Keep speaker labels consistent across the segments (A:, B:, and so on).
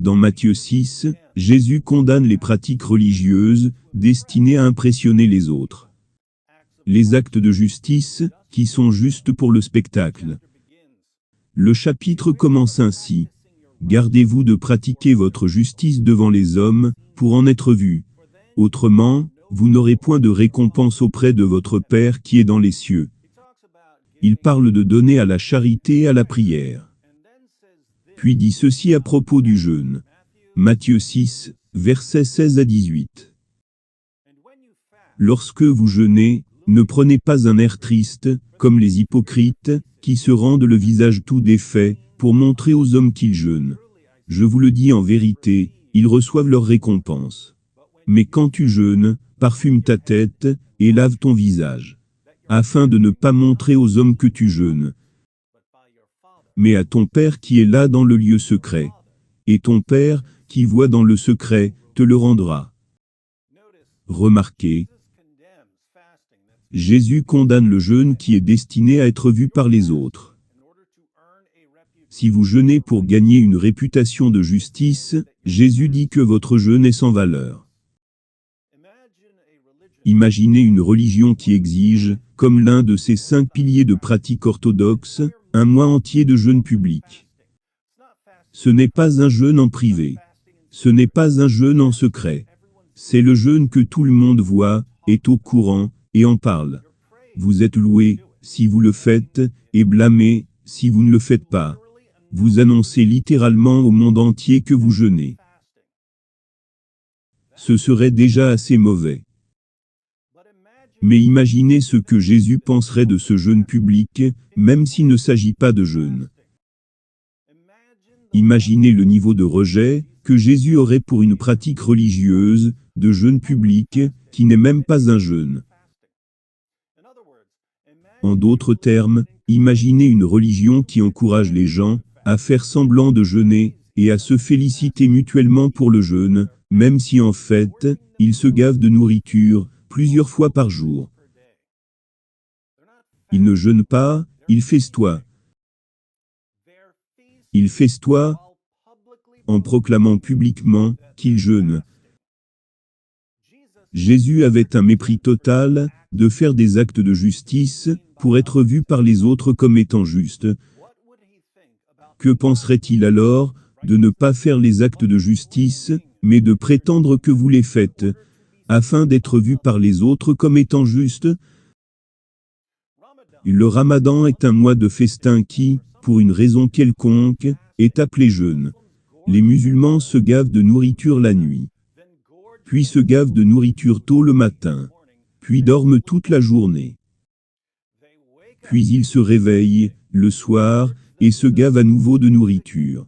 A: Dans Matthieu 6, Jésus condamne les pratiques religieuses, destinées à impressionner les autres. Les actes de justice, qui sont justes pour le spectacle. Le chapitre commence ainsi. Gardez-vous de pratiquer votre justice devant les hommes, pour en être vus. Autrement, vous n'aurez point de récompense auprès de votre Père qui est dans les cieux. Il parle de donner à la charité et à la prière. Puis dit ceci à propos du jeûne. Matthieu 6, versets 16 à 18. Lorsque vous jeûnez, ne prenez pas un air triste, comme les hypocrites, qui se rendent le visage tout défait, pour montrer aux hommes qu'ils jeûnent. Je vous le dis en vérité, ils reçoivent leur récompense. Mais quand tu jeûnes, parfume ta tête, et lave ton visage, afin de ne pas montrer aux hommes que tu jeûnes, mais à ton Père qui est là dans le lieu secret. Et ton Père, qui voit dans le secret, te le rendra. Remarquez, Jésus condamne le jeûne qui est destiné à être vu par les autres. Si vous jeûnez pour gagner une réputation de justice, Jésus dit que votre jeûne est sans valeur. Imaginez une religion qui exige, comme l'un de ses 5 piliers de pratique orthodoxe, un mois entier de jeûne public. Ce n'est pas un jeûne en privé. Ce n'est pas un jeûne en secret. C'est le jeûne que tout le monde voit, est au courant, et en parle. Vous êtes loué, si vous le faites, et blâmé, si vous ne le faites pas. Vous annoncez littéralement au monde entier que vous jeûnez. Ce serait déjà assez mauvais. Mais imaginez ce que Jésus penserait de ce jeûne public, même s'il ne s'agit pas de jeûne. Imaginez le niveau de rejet que Jésus aurait pour une pratique religieuse, de jeûne public, qui n'est même pas un jeûne. En d'autres termes, imaginez une religion qui encourage les gens à faire semblant de jeûner, et à se féliciter mutuellement pour le jeûne, même si en fait, ils se gavent de nourriture, plusieurs fois par jour. Ils ne jeûnent pas, ils festoient. Ils festoient en proclamant publiquement qu'ils jeûnent. Jésus avait un mépris total de faire des actes de justice pour être vu par les autres comme étant justes. Que penserait-il alors de ne pas faire les actes de justice, mais de prétendre que vous les faites, afin d'être vu par les autres comme étant justes? Le Ramadan est un mois de festin qui, pour une raison quelconque, est appelé jeûne. Les musulmans se gavent de nourriture la nuit, puis se gavent de nourriture tôt le matin, puis dorment toute la journée. Puis ils se réveillent, le soir, et se gavent à nouveau de nourriture.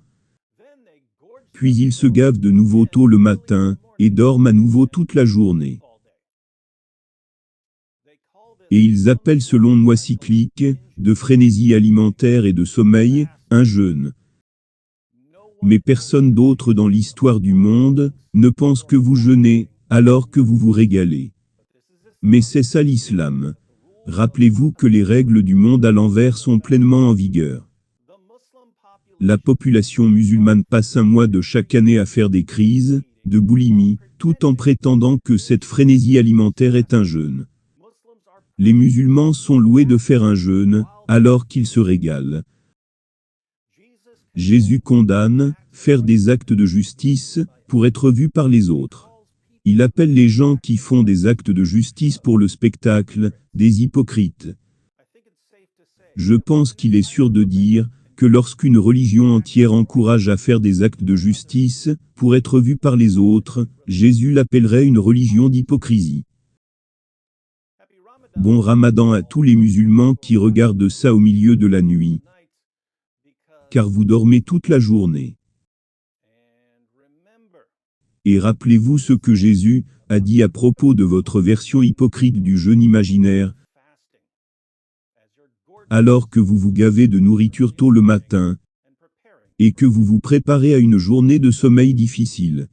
A: Puis ils se gavent de nouveau tôt le matin, et dorment à nouveau toute la journée. Et ils appellent ce long mois cyclique, de frénésie alimentaire et de sommeil, un jeûne. Mais personne d'autre dans l'histoire du monde ne pense que vous jeûnez, alors que vous vous régalez. Mais c'est ça l'islam. Rappelez-vous que les règles du monde à l'envers sont pleinement en vigueur. La population musulmane passe un mois de chaque année à faire des crises, de boulimie, tout en prétendant que cette frénésie alimentaire est un jeûne. Les musulmans sont loués de faire un jeûne, alors qu'ils se régalent. Jésus condamne, faire des actes de justice, pour être vu par les autres. Il appelle les gens qui font des actes de justice pour le spectacle, des hypocrites. Je pense qu'il est sûr de dire que lorsqu'une religion entière encourage à faire des actes de justice, pour être vu par les autres, Jésus l'appellerait une religion d'hypocrisie. Bon Ramadan à tous les musulmans qui regardent ça au milieu de la nuit, car vous dormez toute la journée. Et rappelez-vous ce que Jésus a dit à propos de votre version hypocrite du jeûne imaginaire. Alors que vous vous gavez de nourriture tôt le matin, et que vous vous préparez à une journée de sommeil difficile.